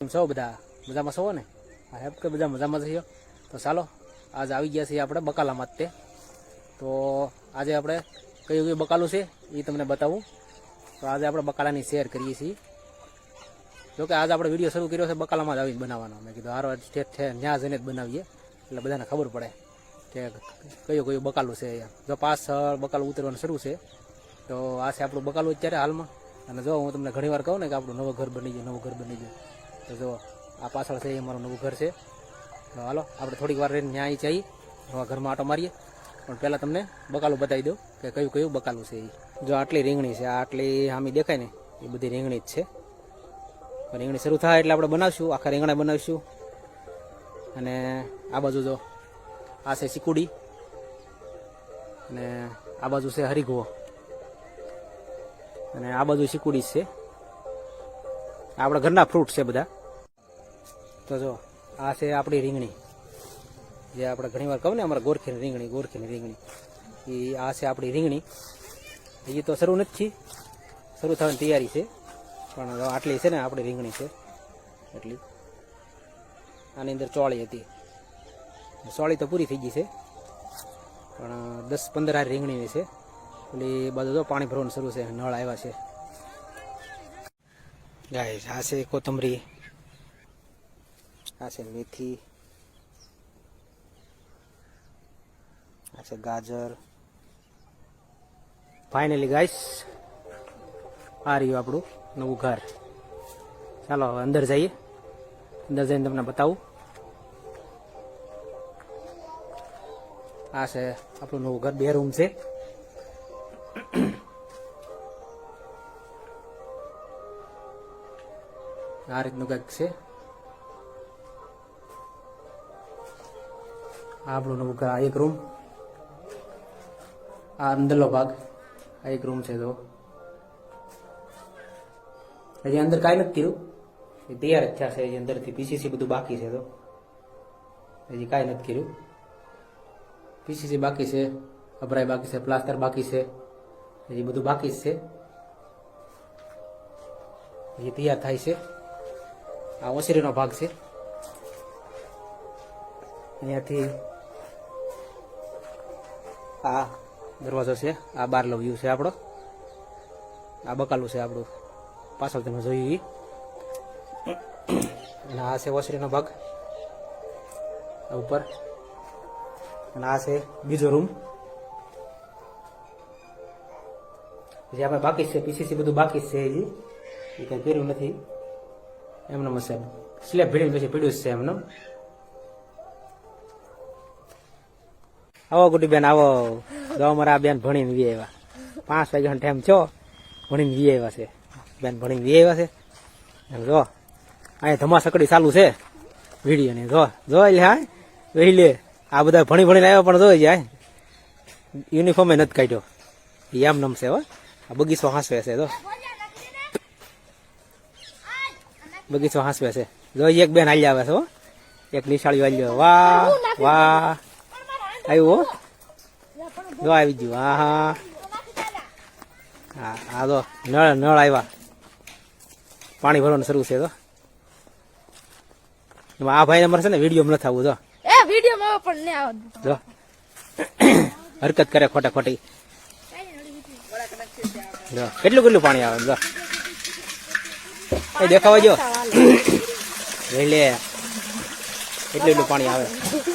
છો બધા મજામાં છો ને? હા હેપ કે બધા મજામાં છીએ. તો ચાલો આજે આવી ગયા છીએ આપણે બકાલામાં તે. તો આજે આપણે કયું કયું બકાલું છે એ તમને બતાવું. તો આજે આપણે બકાલાની શેર કરીએ છીએ. જોકે આજે આપણે વિડીયો શરૂ કર્યો છે બકાલામાં જ આવીને બનાવવાનો. મેં કીધું હારો સ્ટેટ છે ત્યાં જઈને જ બનાવીએ એટલે બધાને ખબર પડે કે કયું કયું બકાલું છે. જો પાછળ બકાલું ઉતરવાનું શરૂ છે. તો આ છે આપણું બકાલું અત્યારે હાલમાં. અને જો હું તમને ઘણી વાર કહું ને કે આપણું નવું ઘર બની ગયું. તો જો આ પાછળ છે એ અમારું નવું ઘર છે. તો હાલો આપણે થોડીક વાર રહીને ત્યાં જઈએ, નવા ઘરમાં આટો મારીએ. પણ પહેલાં તમને બકાલું બતાવી દઉં કે કયું કયું બકાલું છે એ. જો આટલી રીંગણી છે, આટલી હામી દેખાય ને એ બધી રીંગણી જ છે. રીંગણી શરૂ થાય એટલે આપણે બનાવશું, આખા રીંગણા બનાવીશું. અને આ બાજુ જો આ છે ચીકુડી અને આ બાજુ છે હરીગવો અને આ બાજુ ચીકુડી છે. આપણા ઘરના ફ્રૂટ છે બધા. તો જો આ છે આપણી રીંગણી, જે આપણે ઘણી વાર કહું ને અમારા ગોરખીની રીંગણી એ આ છે આપણી રીંગણી. એ તો શરૂ નથી, શરૂ થવાની તૈયારી છે. પણ આટલી છે ને આપણી રીંગણી છે એટલી. આની અંદર ચોળી હતી, ચોળી તો પૂરી થઈ ગઈ છે, પણ 10-15 હારી રીંગણીની છે. એટલે બધું તો પાણી ભરવાનું શરૂ છે, નળ આવ્યા છે. ગાઈસ આ છે કોથમરી, આ છે મેથી, આ છે ગાજર. ફાઇનલી ગાઈસ આ રહ્યું આપણું નવું ઘર. ચાલો હવે અંદર જઈએ, અંદર જઈને તમને બતાવું. આ છે આપણું નવું ઘર, 2 રૂમ છે. આ રીતનું કંઈક છે. આ આપણું નવું ઘર, આ એક રૂમ, આ અંદરનો ભાગ, આ એક રૂમ છે. તો હજી અંદર કાંઈ નથી કર્યું, એ તૈયાર જ થયા છે. હજી અંદરથી પીસીસી બધું બાકી છે. તો હજી કાંઈ નથી કર્યું, પીસીસી બાકી છે, અભરાઈ બાકી છે, પ્લાસ્ટર બાકી છે, હજી બધું બાકી જ છે. હજી તૈયાર થાય છે. આ ઓસરીનો ભાગ છે. અહીંયાથી આ દરવાજો છે, આ બહારનો વ્યૂ છે આપણો. આ બકાલું છે આપણું, પાછળ તમે જોઈ. અને આ છે ઓસરીનો ભાગ ઉપર. અને આ છે બીજો રૂમ, જે આપણે બાકી છે. પીસીસી બધું બાકી છે, હજી એ કંઈ કર્યું નથી. એમને હશે સ્લેબ ભીડીને પછી પીડ્યું જ છે એમને. આવો ગુડી બેન આવો. જો અમારા આ બેન ભણીને વી આવ્યા, 5 વાગ્યાનો ટાઈમ છો, ભણીને વી આવ્યા છે. બેન ભણીને વી આવ્યા છે. જો અહીંયા ધમાસકડી ચાલુ છે વિડીયોની. જો એટલે હા જોઈ લે, આ બધા ભણીને આવ્યા પણ જોઈ જાય યુનિફોર્મે નથી કાઢ્યો. એમ નમ છે હો. આ બગીચો હાંસવે છે. જો બગીચો હાંસવે છે. જો એક બેન હાલી આવે છે હો, એક નિશાળી વાળી. વાહ વાહ આવ્યું હો. જો આવી ગયું. હા હા હા તો નળ આવ્યા, પાણી ભરવાનું શરૂ છે. તો આ ભાઈ અમારે છે ને વિડીયો નથી આવવું. જો હરકત કરે ખોટી. જો કેટલું પાણી આવે. જો એ દેખાવા જો લે, એટલું પાણી આવે.